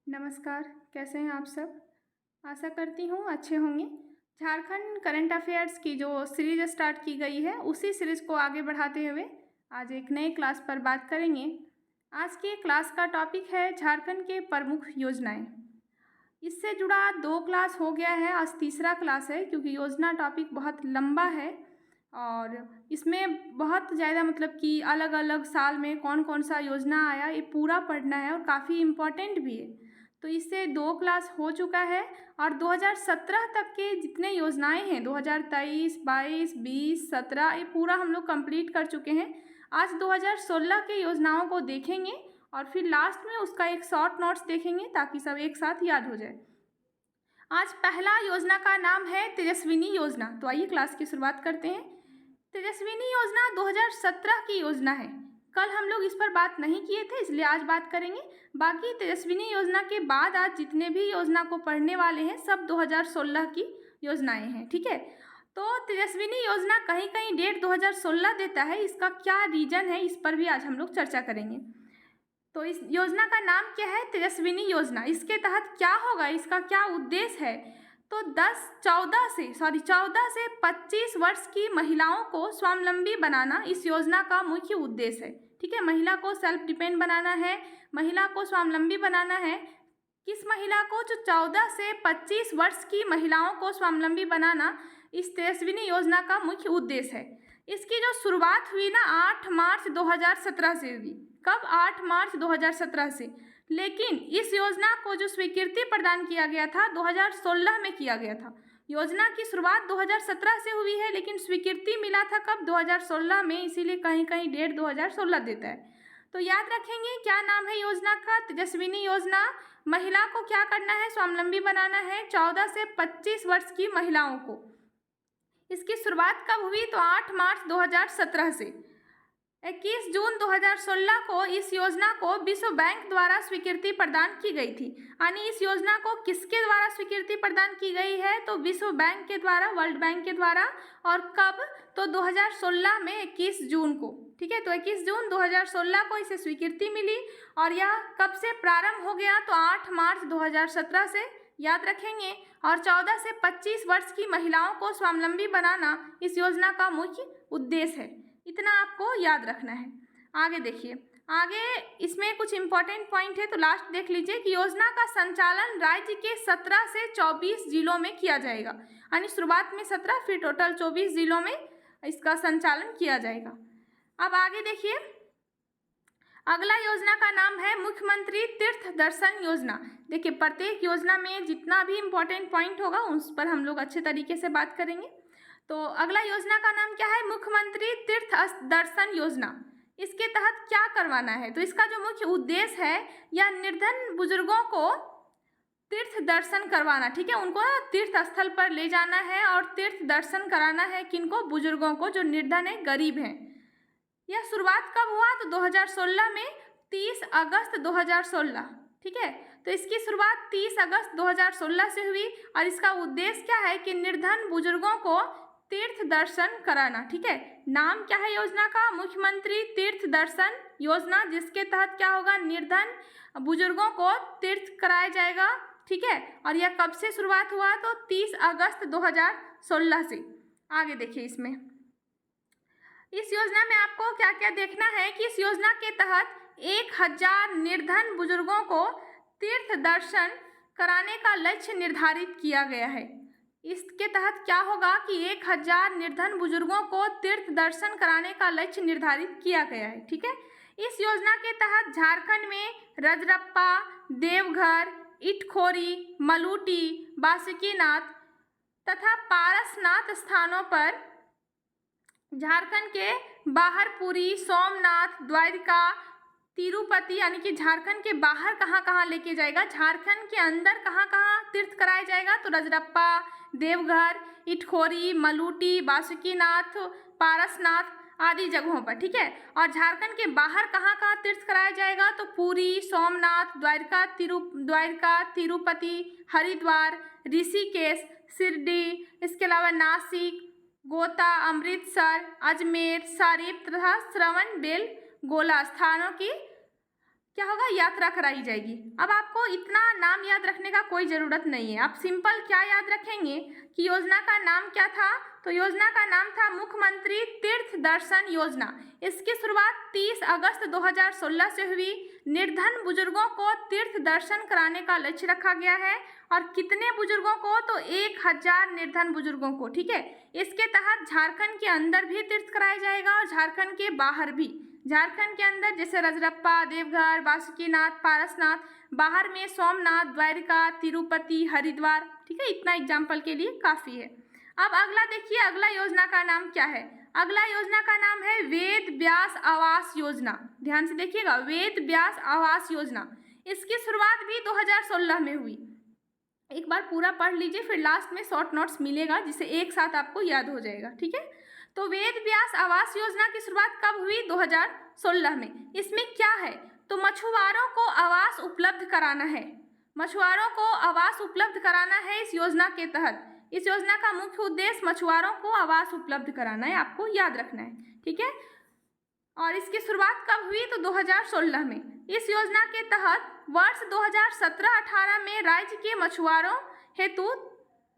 नमस्कार, कैसे हैं आप सब? आशा करती हूँ अच्छे होंगे। झारखंड करंट अफेयर्स की जो सीरीज़ स्टार्ट की गई है, उसी सीरीज़ को आगे बढ़ाते हुए आज एक नए क्लास पर बात करेंगे। आज की क्लास का टॉपिक है झारखंड के प्रमुख योजनाएं। इससे जुड़ा 2 क्लास हो गया है, आज तीसरा क्लास है क्योंकि योजना टॉपिक बहुत लंबा है और इसमें बहुत ज़्यादा मतलब कि अलग-अलग साल में कौन-कौन सा योजना आया, ये पूरा पढ़ना है और काफ़ी इम्पोर्टेंट भी है। तो इससे 2 क्लास हो चुका है और 2017 तक के जितने योजनाएं हैं 2023, 22, 20, 17 ये पूरा हम लोग कंप्लीट कर चुके हैं। आज 2016 के योजनाओं को देखेंगे और फिर लास्ट में उसका एक शॉर्ट नोट्स देखेंगे ताकि सब एक साथ याद हो जाए। आज पहला योजना का नाम है तेजस्विनी योजना। तो आइए क्लास की शुरुआत करते हैं। तेजस्विनी योजना 2017 की योजना है। कल हम लोग इस पर बात नहीं किए थे, इसलिए आज बात करेंगे। बाकी तेजस्विनी योजना के बाद आज जितने भी योजना को पढ़ने वाले हैं सब 2016 की योजनाएं हैं, ठीक है। तो तेजस्विनी योजना कहीं कहीं डेट 2016 देता है, इसका क्या रीजन है इस पर भी आज हम लोग चर्चा करेंगे। तो इस योजना का नाम क्या है? तेजस्विनी योजना। इसके तहत क्या होगा, इसका क्या उद्देश्य है? तो 14 से 25 वर्ष की महिलाओं को स्वावलंबी बनाना इस योजना का मुख्य उद्देश्य है, ठीक है। महिला को सेल्फ डिपेंड बनाना है, महिला को स्वावलंबी बनाना है। किस महिला को? जो 14 से 25 वर्ष की महिलाओं को स्वावलंबी बनाना इस तेजस्विनी योजना का मुख्य उद्देश्य है। इसकी जो शुरुआत हुई ना 8 मार्च 2017 से हुई। कब? 8 मार्च 2017 से। लेकिन इस योजना को जो स्वीकृति प्रदान किया गया था 2016 में किया गया था। योजना की शुरुआत 2017 से हुई है लेकिन स्वीकृति मिला था कब? 2016 में, इसीलिए कहीं कहीं डेट 2016 देता है। तो याद रखेंगे क्या नाम है योजना का? तेजस्विनी योजना। महिला को क्या करना है? स्वावलंबी बनाना है 14 से 25 वर्ष की महिलाओं को। इसकी शुरुआत कब हुई? तो 8 मार्च 2017 से। 21 जून 2016 को इस योजना को विश्व बैंक द्वारा स्वीकृति प्रदान की गई थी। यानी इस योजना को किसके द्वारा स्वीकृति प्रदान की गई है? तो विश्व बैंक के द्वारा, वर्ल्ड बैंक के द्वारा। और कब? तो 2016 में 21 जून को, ठीक है। तो 21 जून 2016 को इसे स्वीकृति मिली और यह कब से प्रारंभ हो गया? तो 8 मार्च 2017 से, याद रखेंगे। और 14 से 25 वर्ष की महिलाओं को स्वावलंबी बनाना इस योजना का मुख्य उद्देश्य है। इतना आपको याद रखना है। आगे देखिए, आगे इसमें कुछ इंपॉर्टेंट पॉइंट है तो लास्ट देख लीजिए कि योजना का संचालन राज्य के 17 से 24 जिलों में किया जाएगा। यानी शुरुआत में 17 फिर टोटल 24 जिलों में इसका संचालन किया जाएगा। अब आगे देखिए, अगला योजना का नाम है मुख्यमंत्री तीर्थ दर्शन योजना। देखिए प्रत्येक योजना में जितना भी इम्पोर्टेंट पॉइंट होगा उस पर हम लोग अच्छे तरीके से बात करेंगे। तो अगला योजना का नाम क्या है? मुख्यमंत्री तीर्थ दर्शन योजना। इसके तहत क्या करवाना है? तो इसका जो मुख्य उद्देश्य है यह निर्धन बुजुर्गों को तीर्थ दर्शन करवाना, ठीक है। उनको तीर्थ स्थल पर ले जाना है और तीर्थ दर्शन कराना है। किनको? बुजुर्गों को जो निर्धन है, गरीब हैं। यह शुरुआत कब हुआ? तो 2016 में, 30 अगस्त 2016, ठीक है। तो इसकी शुरुआत 30 अगस्त 2016 से हुई और इसका उद्देश्य क्या है कि निर्धन बुजुर्गों को तीर्थ दर्शन कराना, ठीक है। नाम क्या है योजना का? मुख्यमंत्री तीर्थ दर्शन योजना, जिसके तहत क्या होगा? निर्धन बुजुर्गों को तीर्थ कराया जाएगा, ठीक है। और यह कब से शुरुआत हुआ? तो 30 अगस्त 2016 से। आगे देखिए, इसमें इस योजना में आपको क्या क्या देखना है कि इस योजना के तहत 1000 निर्धन बुजुर्गों को तीर्थ दर्शन कराने का लक्ष्य निर्धारित किया गया है। इसके तहत क्या होगा कि 1000 निर्धन बुजुर्गों को तीर्थ दर्शन कराने का लक्ष्य निर्धारित किया गया है, ठीक है। इस योजना के तहत झारखंड में रजरप्पा, देवघर, इटखोरी, मलूटी, बासुकीनाथ तथा पारसनाथ स्थानों पर, झारखंड के बाहर पुरी, सोमनाथ, द्वारिका, तिरुपति, यानी कि झारखंड के बाहर कहाँ कहाँ लेके जाएगा, झारखंड के अंदर कहाँ कहाँ तीर्थ कराया जाएगा? तो रजरप्पा, देवघर, इटखोरी, मलूटी, बासुकीनाथ, पारसनाथ आदि जगहों पर, ठीक है। और झारखंड के बाहर कहाँ कहाँ तीर्थ कराया जाएगा? तो पुरी, सोमनाथ, द्वारिका, तिरुपति, हरिद्वार, ऋषिकेश, शिरडी, इसके अलावा नासिक, गोता, अमृतसर, अजमेर, सारिप तथा श्रवण बेल गोला स्थानों की क्या होगा, यात्रा कराई जाएगी। अब आपको इतना नाम याद रखने का कोई ज़रूरत नहीं है, आप सिंपल क्या याद रखेंगे कि योजना का नाम क्या था, तो योजना का नाम था मुख्यमंत्री तीर्थ दर्शन योजना। इसकी शुरुआत 30 अगस्त 2016 से हुई। निर्धन बुजुर्गों को तीर्थ दर्शन कराने का लक्ष्य रखा गया है। और कितने बुजुर्गों को, तो 1000 निर्धन बुजुर्गों को, ठीक है। इसके तहत झारखंड के अंदर भी तीर्थ कराया जाएगा और झारखंड के बाहर भी। झारखंड के अंदर जैसे रजरप्पा, देवघर, बासुकीनाथ, पारसनाथ, बाहर में सोमनाथ, द्वारिका, तिरुपति, हरिद्वार, ठीक है। इतना एग्जाम्पल के लिए काफ़ी है। अब अगला देखिए, अगला योजना का नाम क्या है। अगला योजना का नाम है वेद व्यास आवास योजना। ध्यान से देखिएगा, वेद व्यास आवास योजना। इसकी शुरुआत भी 2016 में हुई। एक बार पूरा पढ़ लीजिए, फिर लास्ट में शॉर्ट नोट्स मिलेगा जिससे एक साथ आपको याद हो जाएगा, ठीक है। तो वेद व्यास आवास योजना की शुरुआत कब हुई, 2016 में। इसमें क्या है, तो मछुआरों को आवास उपलब्ध कराना है। मछुआरों को आवास उपलब्ध कराना है इस योजना के तहत। इस योजना का मुख्य उद्देश्य मछुआरों को आवास उपलब्ध कराना है, आपको याद रखना है, ठीक है। और इसकी शुरुआत कब हुई, तो 2016 में। इस योजना के तहत वर्ष 2017-18 में राज्य के मछुआरों हेतु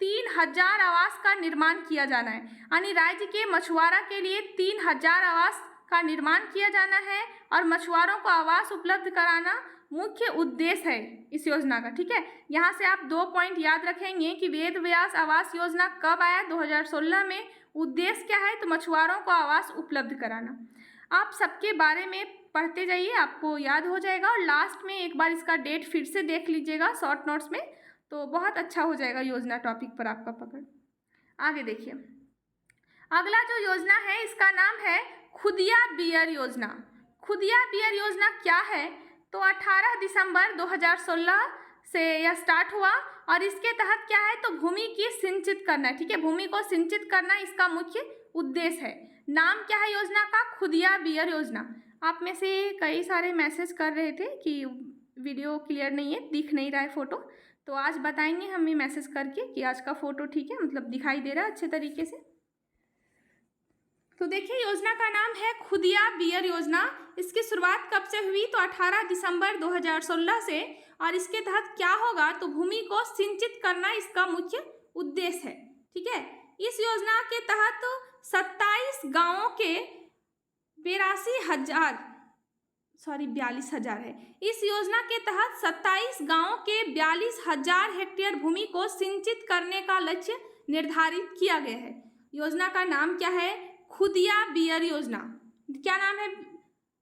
3000 आवास का निर्माण किया जाना है। यानी राज्य के मछुआरा के लिए 3000 आवास का निर्माण किया जाना है और मछुआरों को आवास उपलब्ध कराना मुख्य उद्देश्य है इस योजना का, ठीक है। यहाँ से आप 2 पॉइंट याद रखेंगे कि वेद व्यास आवास योजना कब आया, 2016 में। उद्देश्य क्या है, तो मछुआरों को आवास उपलब्ध कराना। आप सबके बारे में पढ़ते जाइए, आपको याद हो जाएगा। और लास्ट में एक बार इसका डेट फिर से देख लीजिएगा शॉर्ट नोट्स में, तो बहुत अच्छा हो जाएगा योजना टॉपिक पर आपका पकड़। आगे देखिए, अगला जो योजना है इसका नाम है खुदिया बियर योजना। खुदिया बियर योजना क्या है, तो 18 दिसंबर 2016 से यह स्टार्ट हुआ और इसके तहत क्या है, तो भूमि की सिंचित करना है, ठीक है। भूमि को सिंचित करना इसका मुख्य उद्देश्य है। नाम क्या है योजना का, खुदिया बियर योजना। आप में से कई सारे मैसेज कर रहे थे कि वीडियो क्लियर नहीं है, दिख नहीं रहा है फ़ोटो, तो आज बताएंगे हमें मैसेज करके कि आज का फ़ोटो ठीक है, मतलब दिखाई दे रहा है अच्छे तरीके से। तो देखिए, योजना का नाम है खुदिया बियर योजना। इसकी शुरुआत कब से हुई, तो 18 दिसंबर 2016 से। और इसके तहत क्या होगा, तो भूमि को सिंचित करना इसका मुख्य उद्देश्य है, ठीक है। इस योजना के तहत 27 गाँवों के 42,000 है। इस योजना के तहत 27 गाँवों के 42,000 हेक्टेयर भूमि को सिंचित करने का लक्ष्य निर्धारित किया गया है। योजना का नाम क्या है, खुदिया बियर योजना। क्या नाम है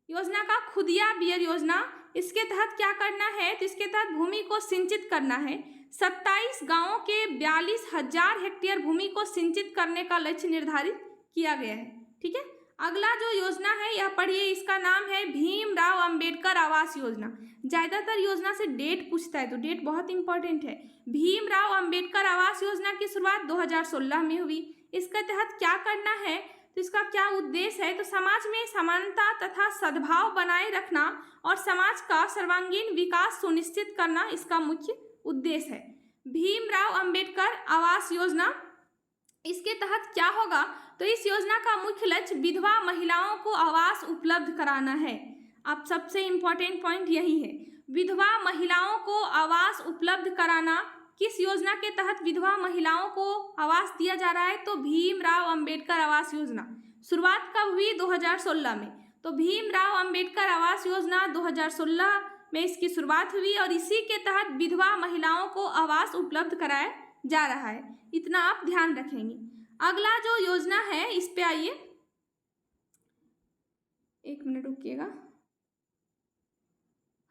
योजना का, खुदिया बियर योजना। इसके तहत क्या करना है, तो इसके तहत भूमि को सिंचित करना है। 27 गाँवों के 42,000 हेक्टेयर भूमि को सिंचित करने का लक्ष्य निर्धारित किया गया है, ठीक है। अगला जो योजना है यह पढ़िए, इसका नाम है भीमराव अंबेडकर आवास योजना। ज़्यादातर योजना से डेट पूछता है, तो डेट बहुत इंपॉर्टेंट है। भीमराव अंबेडकर आवास योजना की शुरुआत 2016 में हुई। इसके तहत क्या करना है, तो इसका क्या उद्देश्य है, तो समाज में समानता तथा सद्भाव बनाए रखना और समाज का सर्वांगीण विकास सुनिश्चित करना इसका मुख्य उद्देश्य है। भीमराव अंबेडकर आवास योजना, इसके तहत क्या होगा, तो इस योजना का मुख्य लक्ष्य विधवा महिलाओं को आवास उपलब्ध कराना है। अब सबसे इम्पोर्टेंट पॉइंट यही है, विधवा महिलाओं को आवास उपलब्ध कराना। किस योजना के तहत विधवा महिलाओं को आवास दिया जा रहा है, तो भीमराव अंबेडकर आवास योजना। शुरुआत कब हुई, 2016 में। तो भीमराव अंबेडकर आवास योजना 2016 में इसकी शुरुआत हुई और इसी के तहत विधवा महिलाओं को आवास उपलब्ध कराया जा रहा है। इतना आप ध्यान रखेंगे। अगला जो योजना है इस पे आइए, एक मिनट रुकिएगा।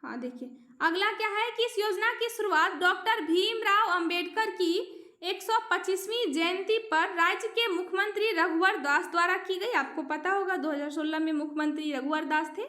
हाँ देखिए, अगला क्या है कि इस योजना की शुरुआत डॉक्टर भीमराव अंबेडकर की 125वीं जयंती पर राज्य के मुख्यमंत्री रघुवर दास द्वारा की गई। आपको पता होगा 2016 में मुख्यमंत्री रघुवर दास थे,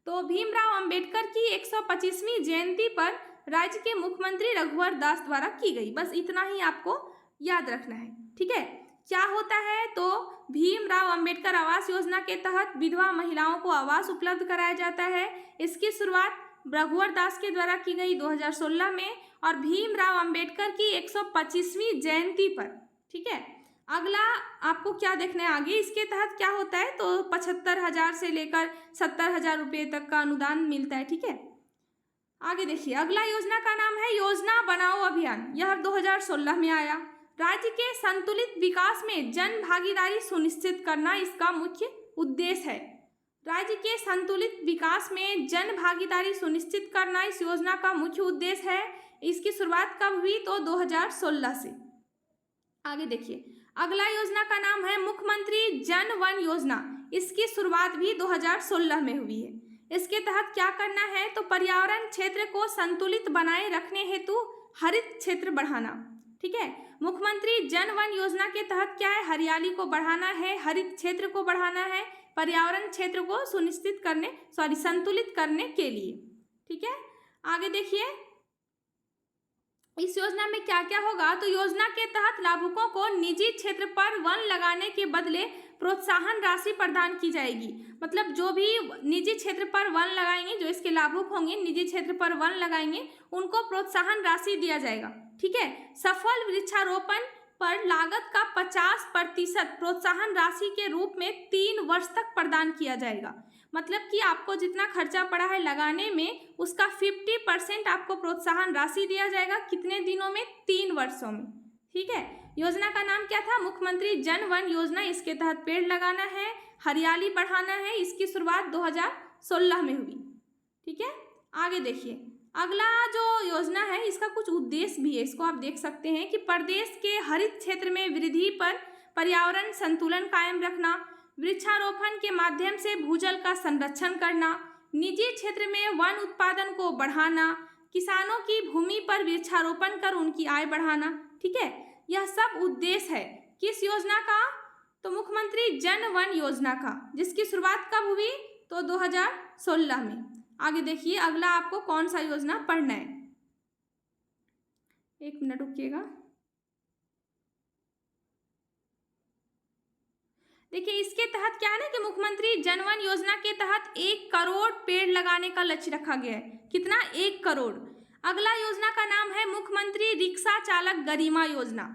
तो भीमराव अंबेडकर की 125वीं जयंती पर राज्य के मुख्यमंत्री रघुवर दास द्वारा की गई। बस इतना ही आपको याद रखना है, ठीक है। क्या होता है, तो भीमराव अंबेडकर आवास योजना के तहत विधवा महिलाओं को आवास उपलब्ध कराया जाता है। इसकी शुरुआत रघुवर दास के द्वारा की गई 2016 में और भीमराव अंबेडकर की 125वीं जयंती पर, ठीक है। अगला आपको क्या देखना है आगे, इसके तहत क्या होता है, तो 75,000 से लेकर 70,000 रुपये तक का अनुदान मिलता है, ठीक है। आगे देखिए, अगला योजना का नाम है योजना बनाओ अभियान। यह 2016 में आया। राज्य के संतुलित विकास में जन भागीदारी सुनिश्चित करना इसका मुख्य उद्देश्य है। राज्य के संतुलित विकास में जन भागीदारी सुनिश्चित करना इस योजना का मुख्य उद्देश्य है। इसकी शुरुआत कब हुई? तो 2016 से। आगे देखिए, अगला योजना का नाम है मुख्यमंत्री जन वन योजना। इसकी शुरुआत भी 2016 में हुई है। इसके तहत क्या करना है? तो पर्यावरण क्षेत्र को संतुलित बनाए रखने हेतु हरित क्षेत्र बढ़ाना। ठीक है, मुख्यमंत्री जन वन योजना के तहत क्या है? हरियाली को बढ़ाना है, हरित क्षेत्र को बढ़ाना है, पर्यावरण क्षेत्र को संतुलित करने के लिए। ठीक है, आगे देखिए, इस योजना में क्या क्या होगा? तो योजना के तहत लाभुकों को निजी क्षेत्र पर वन लगाने के बदले प्रोत्साहन राशि प्रदान की जाएगी। मतलब जो भी निजी क्षेत्र पर वन लगाएंगे, जो इसके लाभुक होंगे, निजी क्षेत्र पर वन लगाएंगे, उनको प्रोत्साहन राशि दिया जाएगा। ठीक है, सफल वृक्षारोपण पर लागत का 50% प्रोत्साहन राशि के रूप में 3 वर्ष तक प्रदान किया जाएगा। मतलब कि आपको जितना खर्चा पड़ा है लगाने में, उसका 50% आपको प्रोत्साहन राशि दिया जाएगा। कितने दिनों में? 3 वर्षों में। ठीक है, योजना का नाम क्या था? मुख्यमंत्री जन वन योजना। इसके तहत पेड़ लगाना है, हरियाली बढ़ाना है। इसकी शुरुआत 2016 में हुई। ठीक है, आगे देखिए, अगला जो योजना है इसका कुछ उद्देश्य भी है। इसको आप देख सकते हैं कि प्रदेश के हरित क्षेत्र में वृद्धि पर पर्यावरण संतुलन कायम रखना, वृक्षारोपण के माध्यम से भूजल का संरक्षण करना, निजी क्षेत्र में वन उत्पादन को बढ़ाना, किसानों की भूमि पर वृक्षारोपण कर उनकी आय बढ़ाना। ठीक है, यह सब उद्देश्य है किस योजना का? तो मुख्यमंत्री जन वन योजना का, जिसकी शुरुआत कब हुई? तो 2016 में। आगे देखिए, अगला आपको कौन सा योजना पढ़ना है? 1 मिनट रुकिएगा। देखिए, इसके तहत क्या है ना कि मुख्यमंत्री जन वन योजना के तहत 1 करोड़ पेड़ लगाने का लक्ष्य रखा गया है। कितना? 1 करोड़। अगला योजना का नाम है मुख्यमंत्री रिक्शा चालक गरिमा योजना।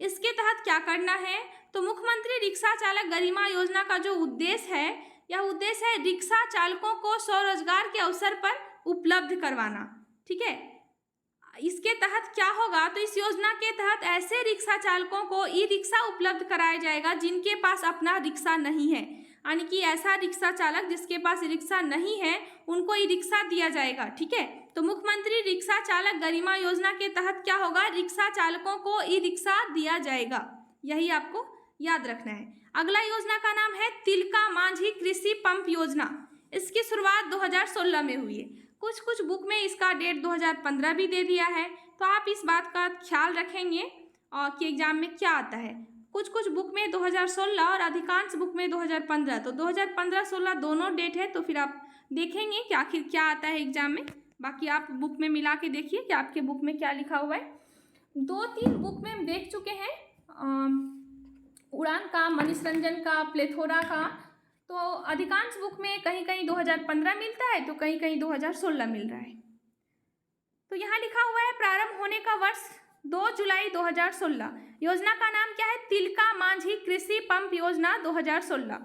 इसके तहत क्या करना है? तो मुख्यमंत्री रिक्शा चालक गरिमा योजना का जो उद्देश्य है, यह उद्देश्य है रिक्शा चालकों को स्वरोजगार के अवसर पर उपलब्ध करवाना। ठीक है, इसके तहत क्या होगा? तो इस योजना के तहत ऐसे रिक्शा चालकों को ई रिक्शा उपलब्ध कराया जाएगा जिनके पास अपना रिक्शा नहीं है। यानी कि ऐसा रिक्शा चालक जिसके पास रिक्शा नहीं है, उनको ई रिक्शा दिया जाएगा। ठीक है, तो मुख्यमंत्री रिक्शा चालक गरिमा योजना के तहत क्या होगा? रिक्शा चालकों को ई रिक्शा दिया जाएगा। यही आपको याद रखना है। अगला योजना का नाम है तिलका मांझी कृषि पंप योजना। इसकी शुरुआत 2016 में हुई है। कुछ बुक में इसका डेट 2015 भी दे दिया है। तो आप इस बात का ख्याल रखेंगे और कि एग्जाम में क्या आता है। कुछ बुक में 2016 और अधिकांश बुक में 2015। तो 2015-16 दोनों डेट है। तो फिर आप देखेंगे कि आखिर क्या आता है एग्जाम में। बाकी आप बुक में मिला के देखिए कि आपके बुक में क्या लिखा हुआ है। 2-3 बुक में हम देख चुके हैं, उड़ान का, मनीष रंजन का, प्लेथोरा का। तो अधिकांश बुक में कहीं कहीं 2015 मिलता है, तो कहीं कहीं 2016 मिल रहा है। तो यहाँ लिखा हुआ है प्रारंभ होने का वर्ष 2 जुलाई 2016। योजना का नाम क्या है? तिलका मांझी कृषि पंप योजना 2016।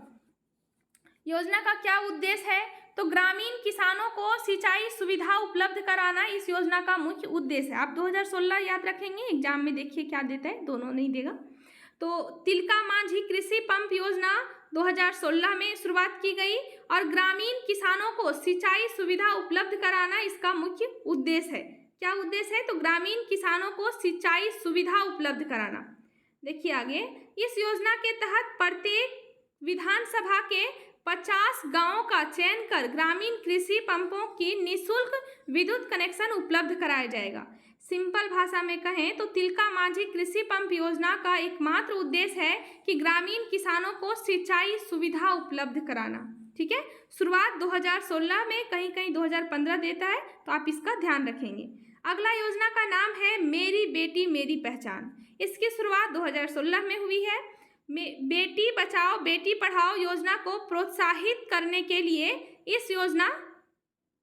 योजना का क्या उद्देश्य है? तो ग्रामीण किसानों को सिंचाई सुविधा उपलब्ध कराना इस योजना का मुख्य उद्देश्य है। आप 2016 याद रखेंगे, एग्जाम में देखिए क्या देता है, दोनों नहीं देगा। तो तिलका मांझी कृषि पंप योजना 2016 में शुरुआत की गई और ग्रामीण किसानों को सिंचाई सुविधा उपलब्ध कराना इसका मुख्य उद्देश्य है। क्या उद्देश्य है? तो ग्रामीण किसानों को सिंचाई सुविधा उपलब्ध कराना। देखिए आगे, इस योजना के तहत प्रत्येक विधानसभा के 50 गांवों का चयन कर ग्रामीण कृषि पंपों की निःशुल्क विद्युत कनेक्शन उपलब्ध कराया जाएगा। सिंपल भाषा में कहें तो तिलका मांझी कृषि पंप योजना का एकमात्र उद्देश्य है कि ग्रामीण किसानों को सिंचाई सुविधा उपलब्ध कराना। ठीक है, शुरुआत 2016 में, कहीं कहीं 2015 देता है, तो आप इसका ध्यान रखेंगे। अगला योजना का नाम है मेरी बेटी मेरी पहचान। इसकी शुरुआत 2016 में हुई है। बेटी बचाओ बेटी पढ़ाओ योजना को प्रोत्साहित करने के लिए इस योजना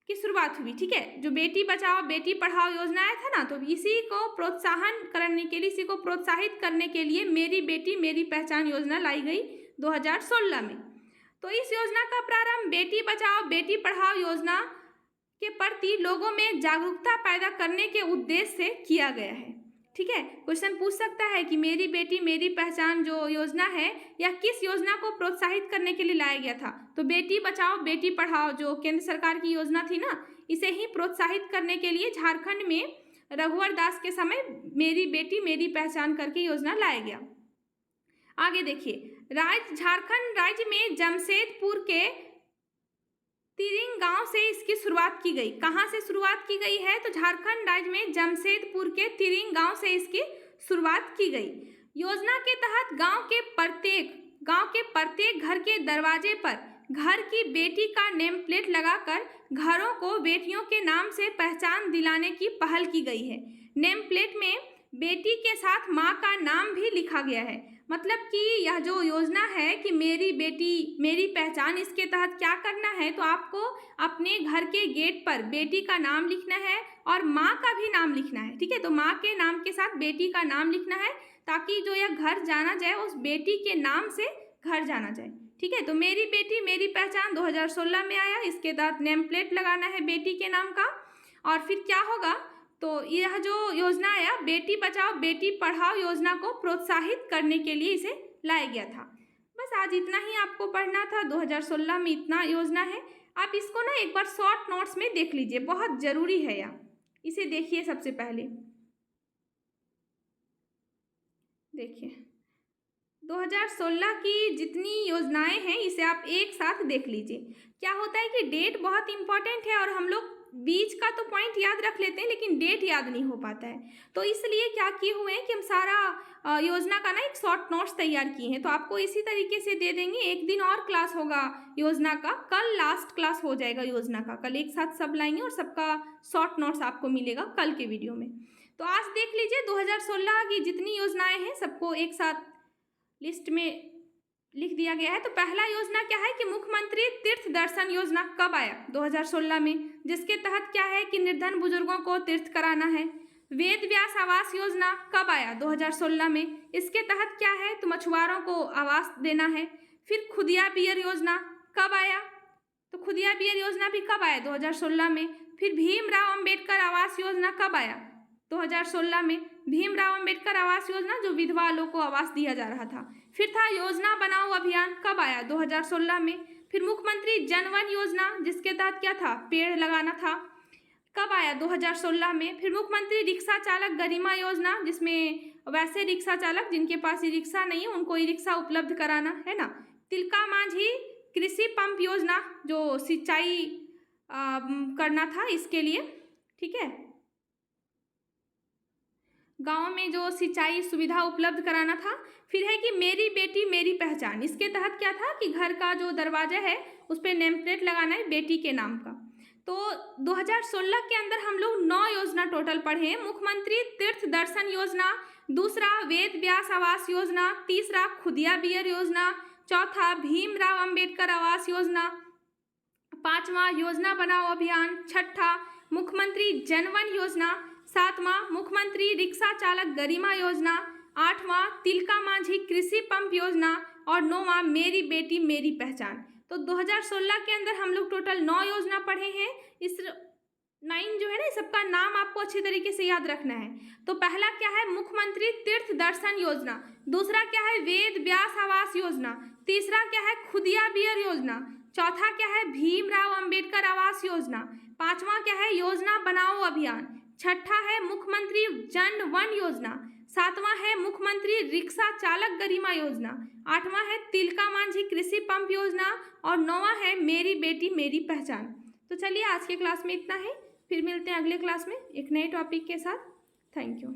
की शुरुआत हुई। ठीक है, जो बेटी बचाओ बेटी पढ़ाओ योजना आया था ना, तो इसी को प्रोत्साहन करने के लिए, इसी को प्रोत्साहित करने के लिए मेरी बेटी मेरी पहचान योजना लाई गई 2016 में। तो इस योजना का प्रारंभ बेटी बचाओ बेटी पढ़ाओ योजना के प्रति लोगों में जागरूकता पैदा करने के उद्देश्य से किया गया है। ठीक है, क्वेश्चन पूछ सकता है कि मेरी बेटी मेरी पहचान जो योजना है या किस योजना को प्रोत्साहित करने के लिए लाया गया था। तो बेटी बचाओ बेटी पढ़ाओ जो केंद्र सरकार की योजना थी ना, इसे ही प्रोत्साहित करने के लिए झारखंड में रघुवर दास के समय मेरी बेटी मेरी पहचान करके योजना लाया गया। आगे देखिए, झारखंड राज्य में जमशेदपुर के तिरिंग गांव से इसकी शुरुआत की गई। कहाँ से शुरुआत की गई है? तो झारखंड राज्य में जमशेदपुर के तिरिंग गांव से इसकी शुरुआत की गई। योजना के तहत गांव के प्रत्येक घर के दरवाजे पर घर की बेटी का नेम प्लेट लगाकर घरों को बेटियों के नाम से पहचान दिलाने की पहल की गई है। नेम प्लेट में बेटी के साथ माँ का नाम भी लिखा गया है। मतलब कि यह जो योजना है कि मेरी बेटी मेरी पहचान, इसके तहत क्या करना है, तो आपको अपने घर के गेट पर बेटी का नाम लिखना है और माँ का भी नाम लिखना है। ठीक है, तो माँ के नाम के साथ बेटी का नाम लिखना है ताकि जो यह घर जाना जाए उस बेटी के नाम से घर जाना जाए। ठीक है, तो मेरी बेटी मेरी पहचान 2016 में आया। इसके तहत नेम प्लेट लगाना है बेटी के नाम का। और फिर क्या होगा, तो यह जो योजना आया बेटी बचाओ बेटी पढ़ाओ योजना को प्रोत्साहित करने के लिए इसे लाया गया था। बस आज इतना ही आपको पढ़ना था। 2016 में इतना योजना है। आप इसको ना एक बार शॉर्ट नोट्स में देख लीजिए, बहुत ज़रूरी है यह। इसे देखिए, सबसे पहले देखिए 2016 की जितनी योजनाएं हैं इसे आप एक साथ देख लीजिए। क्या होता है कि डेट बहुत इंपॉर्टेंट है और हम लोग बीच का तो पॉइंट याद रख लेते हैं लेकिन डेट याद नहीं हो पाता है। तो इसलिए क्या किए हुए हैं कि हम सारा योजना का ना एक शॉर्ट नोट्स तैयार किए हैं। तो आपको इसी तरीके से दे देंगे। एक दिन और क्लास होगा योजना का, कल लास्ट क्लास हो जाएगा योजना का। कल एक साथ सब लाएंगे और सबका शॉर्ट नोट्स आपको मिलेगा कल के वीडियो में। तो आज देख लीजिए 2016 की जितनी योजनाएं हैं सबको एक साथ लिस्ट में लिख दिया गया है। तो पहला योजना क्या है कि मुख्यमंत्री तीर्थ दर्शन योजना कब आया? 2016 में, जिसके तहत क्या है कि निर्धन बुजुर्गों को तीर्थ कराना है। वेद व्यास आवास योजना कब आया? 2016 में। इसके तहत क्या है तो मछुआरों को आवास देना है। फिर खुदिया बियर योजना कब आया? तो खुदिया बियर योजना भी कब आया? 2016 में। फिर भीमराव अंबेडकर आवास योजना कब आया? 2016 में। भीमराव अंबेडकर आवास योजना जो विधवा लोग को आवास दिया जा रहा था। फिर था योजना बनाओ अभियान, कब आया? 2016 में। फिर मुख्यमंत्री जनवन योजना जिसके तहत क्या था, पेड़ लगाना था, कब आया? 2016 में। फिर मुख्यमंत्री रिक्शा चालक गरिमा योजना जिसमें वैसे रिक्शा चालक जिनके पास ई रिक्शा नहीं है उनको ई रिक्शा उपलब्ध कराना है ना। तिलका मांझी कृषि पंप योजना जो सिंचाई करना था इसके लिए। ठीक है, गांव में जो सिंचाई सुविधा उपलब्ध कराना था। फिर है कि मेरी बेटी मेरी पहचान, इसके तहत क्या था कि घर का जो दरवाजा है उस पर नेम प्लेट लगाना है बेटी के नाम का। तो 2016 के अंदर हम लोग 9 योजना टोटल पढ़े हैं। मुख्यमंत्री तीर्थ दर्शन योजना, दूसरा वेद व्यास आवास योजना, तीसरा खुदिया बियर योजना, चौथा भीमराव अंबेडकर आवास योजना, पांचवा योजना बनाओ अभियान, छठा मुख्यमंत्री जनवन योजना, सातवां मुख्यमंत्री रिक्शा चालक गरिमा योजना, आठवां तिलका मांझी कृषि पंप योजना और नौवां मेरी बेटी मेरी पहचान। तो 2016 के अंदर हम लोग टोटल 9 योजना पढ़े हैं। इस 9 जो है ना सबका नाम आपको अच्छी तरीके से याद रखना है। तो पहला क्या है मुख्यमंत्री तीर्थ दर्शन योजना, दूसरा क्या है वेद व्यास आवास योजना, तीसरा क्या है खुदिया बियर योजना, चौथा क्या है भीमराव अंबेडकर आवास योजना, पांचवा क्या है योजना बनाओ अभियान, छठा है मुख्यमंत्री जन वन योजना, सातवां है मुख्यमंत्री रिक्शा चालक गरिमा योजना, आठवां है तिलका मांझी कृषि पंप योजना और नौवां है मेरी बेटी मेरी पहचान। तो चलिए आज के क्लास में इतना है, फिर मिलते हैं अगले क्लास में एक नए टॉपिक के साथ। Thank you.